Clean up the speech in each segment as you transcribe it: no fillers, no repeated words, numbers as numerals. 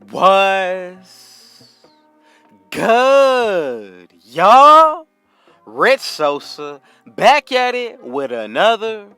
What's good, y'all? Rich Sosa back at it with another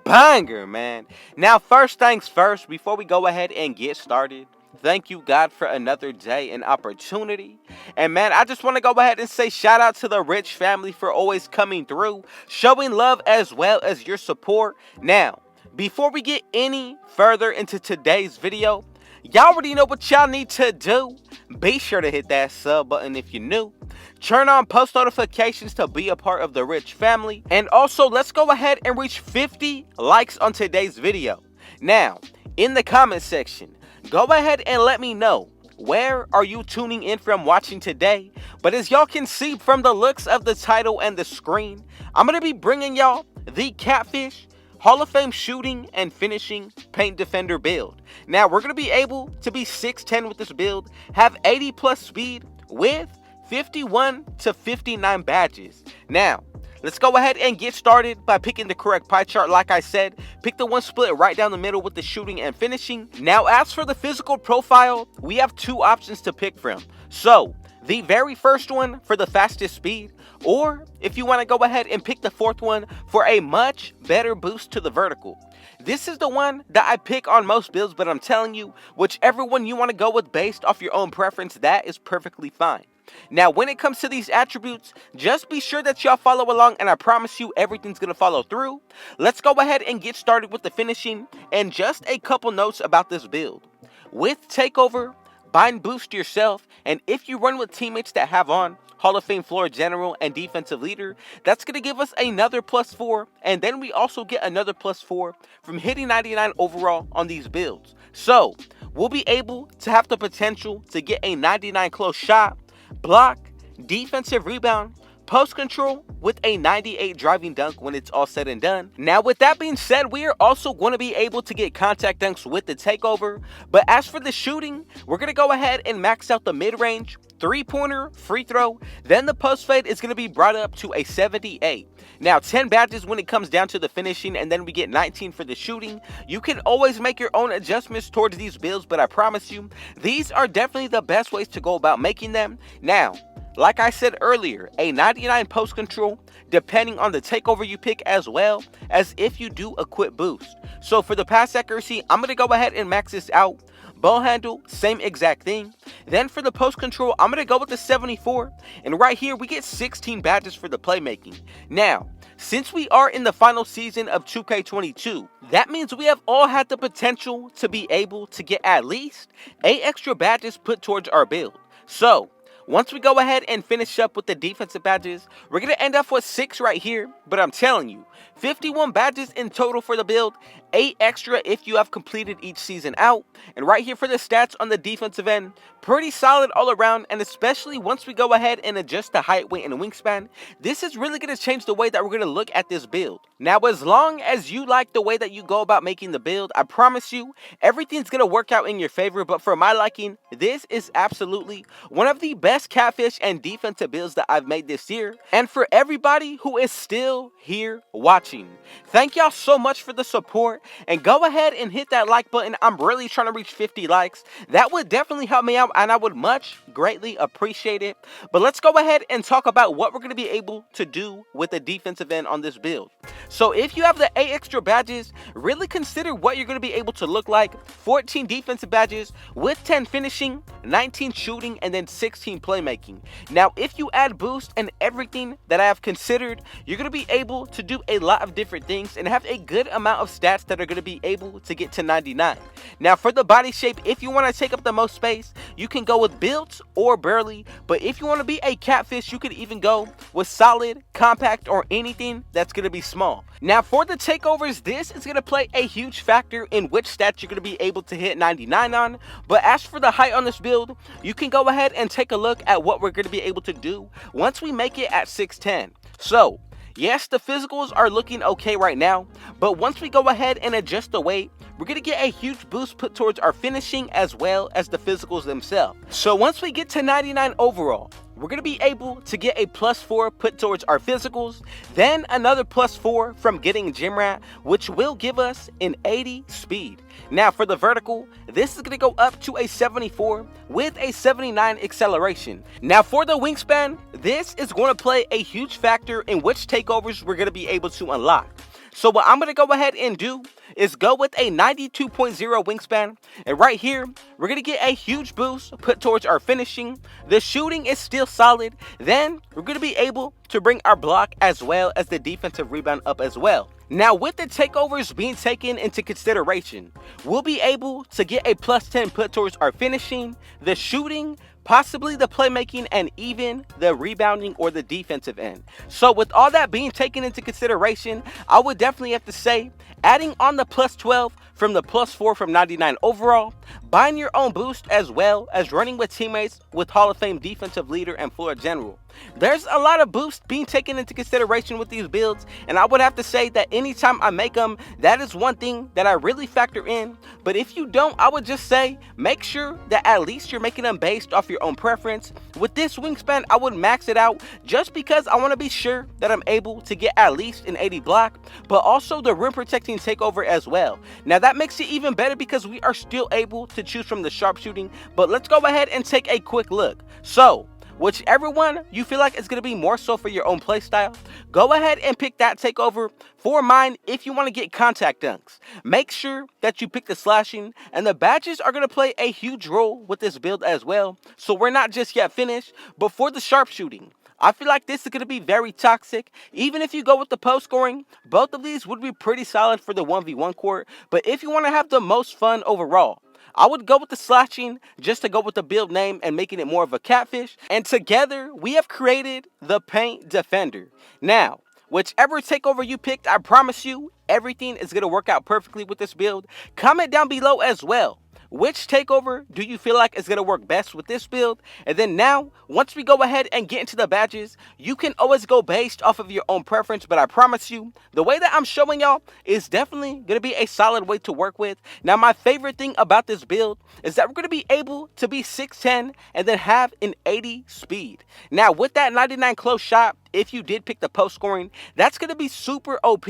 banger, man. Now, first things first, before we go ahead and get started, thank you, God, for another day and opportunity. And man, I just want to go ahead and say shout out to the Rich family for always coming through, showing love as well as your support. Now, before we get any further into today's video, y'all already know what y'all need to do. Be sure to hit that sub button if you're new. Turn on post notifications to be a part of the Rich family. And also, let's go ahead and reach 50 likes on today's video. Now, in the comment section, go ahead and let me know, where are you tuning in from watching today? But as y'all can see from the looks of the title and the screen, I'm going to be bringing y'all the CATFISH Hall of Fame shooting and finishing paint defender build. Now, we're going to be able to be 6'10 with this build, have 80 plus speed with 51 to 59 badges. Now, let's go ahead and get started by picking the correct pie chart. Like I said, pick the one split right down the middle with the shooting and finishing. Now, as for the physical profile, we have two options to pick from. So, the very first one for the fastest speed, or if you want to go ahead and pick the fourth one for a much better boost to the vertical. This is the one that I pick on most builds, but I'm telling you, whichever one you want to go with based off your own preference, that is perfectly fine. Now, when it comes to these attributes, just be sure that y'all follow along, and I promise you everything's going to follow through. Let's go ahead and get started with the finishing, and just a couple notes about this build. With Takeover, bind boost yourself, and if you run with teammates that have on Hall of Fame floor general and defensive leader, that's going to give us another +4, and then we also get another +4 from hitting 99 overall on these builds. So, we'll be able to have the potential to get a 99 close shot, block, defensive rebound, post control with a 98 driving dunk when it's all said and done. Now, with that being said, we are also going to be able to get contact dunks with the Takeover. But as for the shooting, we're going to go ahead and max out the mid-range, three-pointer, free throw. Then the post fade is going to be brought up to a 78. Now, 10 badges when it comes down to the finishing, and then we get 19 for the shooting. You can always make your own adjustments towards these builds, but I promise you, these are definitely the best ways to go about making them. Now, like I said earlier, a 99 post control, depending on the Takeover you pick, as well as if you do a quick boost. So for the pass accuracy, I'm going to go ahead and max this out. Ball handle, same exact thing. Then for the post control, I'm going to go with the 74. And right here, we get 16 badges for the playmaking. Now, since we are in the final season of 2K22, that means we have all had the potential to be able to get at least 8 extra badges put towards our build. So, once we go ahead and finish up with the defensive badges, we're going to end up with 6 right here, but I'm telling you, 51 badges in total for the build, 8 extra if you have completed each season out, and right here for the stats on the defensive end, pretty solid all around, and especially once we go ahead and adjust the height, weight, and wingspan, this is really going to change the way that we're going to look at this build. Now, as long as you like the way that you go about making the build, I promise you, everything's going to work out in your favor, but for my liking, this is absolutely one of the best CATFISH and defensive builds that I've made this year. And for everybody who is still here watching, thank y'all so much for the support, and go ahead and hit that like button. I'm really trying to reach 50 likes. That would definitely help me out, and I would much greatly appreciate it. But let's go ahead and talk about what we're going to be able to do with the defensive end on this build. So if you have the 8 extra badges, really consider what you're going to be able to look like. 14 defensive badges with 10 finishing, 19 shooting, and then 16 playmaking. Now, if you add boost and everything that I have considered, you're going to be able to do a lot of different things and have a good amount of stats that are going to be able to get to 99. Now, for the body shape, if you want to take up the most space, you can go with built or burly, but if you want to be a CATFISH, you could even go with solid, compact, or anything that's going to be small. Now, for the Takeovers, this is going to play a huge factor in which stats you're going to be able to hit 99 on, but as for the height on this build, you can go ahead and take a look at what we're going to be able to do once we make it at 6'10. So, yes, the physicals are looking okay right now, but once we go ahead and adjust the weight, we're going to get a huge boost put towards our finishing as well as the physicals themselves. So once we get to 99 overall, we're going to be able to get a +4 put towards our physicals, then another +4 from getting gym rat, which will give us an 80 speed. Now for the vertical, this is going to go up to a 74 with a 79 acceleration. Now for the wingspan, this is going to play a huge factor in which takeovers we're going to be able to unlock. So what I'm going to go ahead and do is go with a 92.0 wingspan, and right here we're going to get a huge boost put towards our finishing. The shooting is still solid, then we're going to be able to bring our block as well as the defensive rebound up as well. Now with the takeovers being taken into consideration, we'll be able to get a +10 put towards our finishing, the shooting, possibly the playmaking, and even the rebounding or the defensive end. So with all that being taken into consideration, I would definitely have to say adding on the +12 from the +4 from 99 overall, buying your own boost as well as running with teammates with Hall of Fame defensive leader and floor general. There's a lot of boosts being taken into consideration with these builds, and I would have to say that anytime I make them, that is one thing that I really factor in. But if you don't, I would just say make sure that at least you're making them based off your own preference. With this wingspan, I would max it out just because I want to be sure that I'm able to get at least an 80 block, but also the rim protecting takeover as well. Now that makes it even better because we are still able to choose from the sharpshooting. But let's go ahead and take a quick look. So whichever one you feel like is going to be more so for your own playstyle, go ahead and pick that takeover. For mine, if you want to get contact dunks, make sure that you pick the slashing, and the badges are going to play a huge role with this build as well. So we're not just yet finished, but for the sharpshooting, I feel like this is going to be very toxic. Even if you go with the post scoring, both of these would be pretty solid for the 1v1 court. But if you want to have the most fun overall, I would go with the slashing just to go with the build name and making it more of a catfish. And together, we have created the Paint Defender. Now, whichever takeover you picked, I promise you, everything is going to work out perfectly with this build. Comment down below as well. Which takeover do you feel like is going to work best with this build? And then now, once we go ahead and get into the badges, you can always go based off of your own preference. But I promise you, the way that I'm showing y'all is definitely going to be a solid way to work with. Now, my favorite thing about this build is that we're going to be able to be 6'10 and then have an 80 speed. Now, with that 99 close shot, if you did pick the post scoring, that's going to be super OP.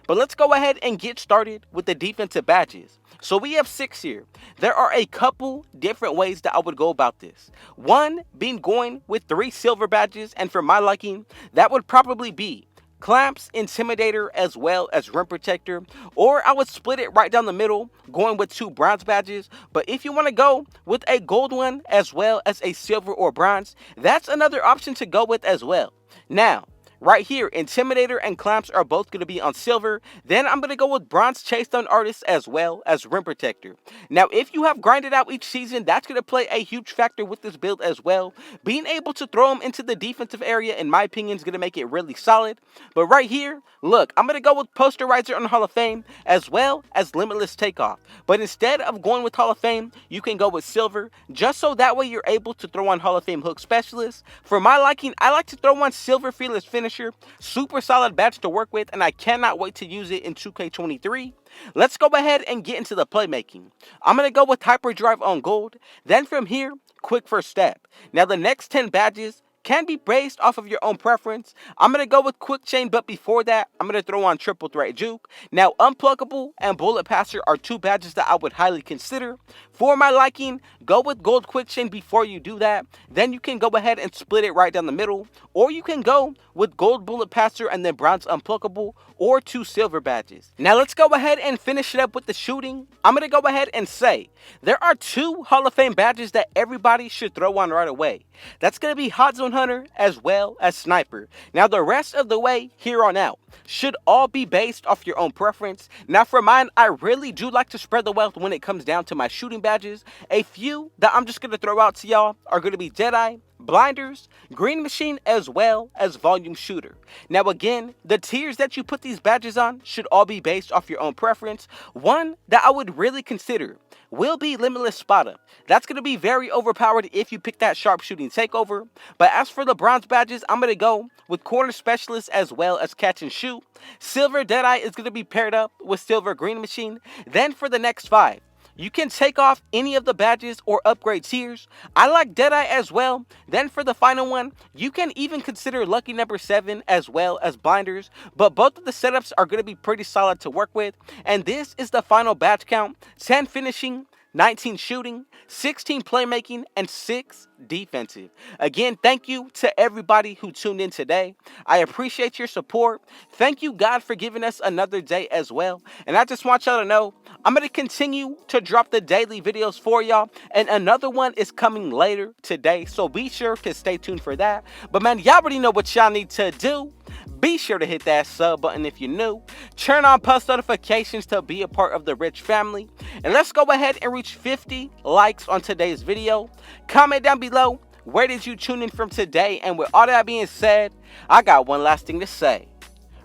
But let's go ahead and get started with the defensive badges. So we have 6 here. There are a couple different ways that I would go about this. One being going with 3 silver badges, and for my liking, that would probably be clamps, intimidator, as well as rim protector. Or I would split it right down the middle, going with 2 bronze badges. But if you want to go with a gold one as well as a silver or bronze, that's another option to go with as well. Now, right here, intimidator and clamps are both going to be on silver. Then I'm going to go with bronze chase down artists as well as rim protector. Now, if you have grinded out each season, that's going to play a huge factor with this build as well. Being able to throw them into the defensive area, in my opinion, is going to make it really solid. But right here, look, I'm going to go with posterizer on Hall of Fame as well as limitless takeoff. But instead of going with Hall of Fame, you can go with silver, just so that way you're able to throw on Hall of Fame hook specialist. For my liking, I like to throw on silver fearless finisher. Super solid badge to work with, and I cannot wait to use it in 2K23. Let's go ahead and get into the playmaking. I'm going to go with hyperdrive on gold. Then from here, quick first step. Now the next 10 badges can be based off of your own preference. I'm going to go with quick chain, but before that, I'm going to throw on triple threat juke. Now, unpluggable and bullet passer are 2 badges that I would highly consider. For my liking, go with gold quick chain before you do that. Then you can go ahead and split it right down the middle. Or you can go with gold bullet passer and then bronze unpluggable, or 2 silver badges. Now let's go ahead and finish it up with the shooting. I'm going to go ahead and say there are 2 Hall of Fame badges that everybody should throw on right away. That's going to be Hot Zone Hunter as well as Sniper. Now the rest of the way here on out should all be based off your own preference. Now for mine, I really do like to spread the wealth when it comes down to my shooting badges. A few that I'm just going to throw out to y'all are going to be Jedi, blinders, green machine, as well as volume shooter. Now again, the tiers that you put these badges on should all be based off your own preference. One that I would really consider will be limitless spot up. That's going to be very overpowered if you pick that sharpshooting takeover. But as for the bronze badges, I'm going to go with corner specialist as well as catch and shoot. Silver Deadeye is going to be paired up with silver green machine. Then for the next 5, You can take off any of the badges or upgrade tiers. I like Deadeye as well. Then for the final one, you can even consider lucky number 7 as well as binders, but both of the setups are going to be pretty solid to work with. And this is the final badge count: 10 finishing, 19 shooting, 16 playmaking, and 6 defensive. Again, thank you to everybody who tuned in today. I appreciate your support. Thank you, God, for giving us another day as well. And I just want y'all to know, I'm going to continue to drop the daily videos for y'all, and another one is coming later today, so be sure to stay tuned for that. But man, y'all already know what y'all need to do. Be sure to hit that sub button if you're new. Turn on post notifications to be a part of the Rich family. And let's go ahead and reach 50 likes on today's video. Comment down below, where did you tune in from today? And with all that being said, I got one last thing to say.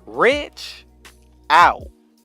Rich out.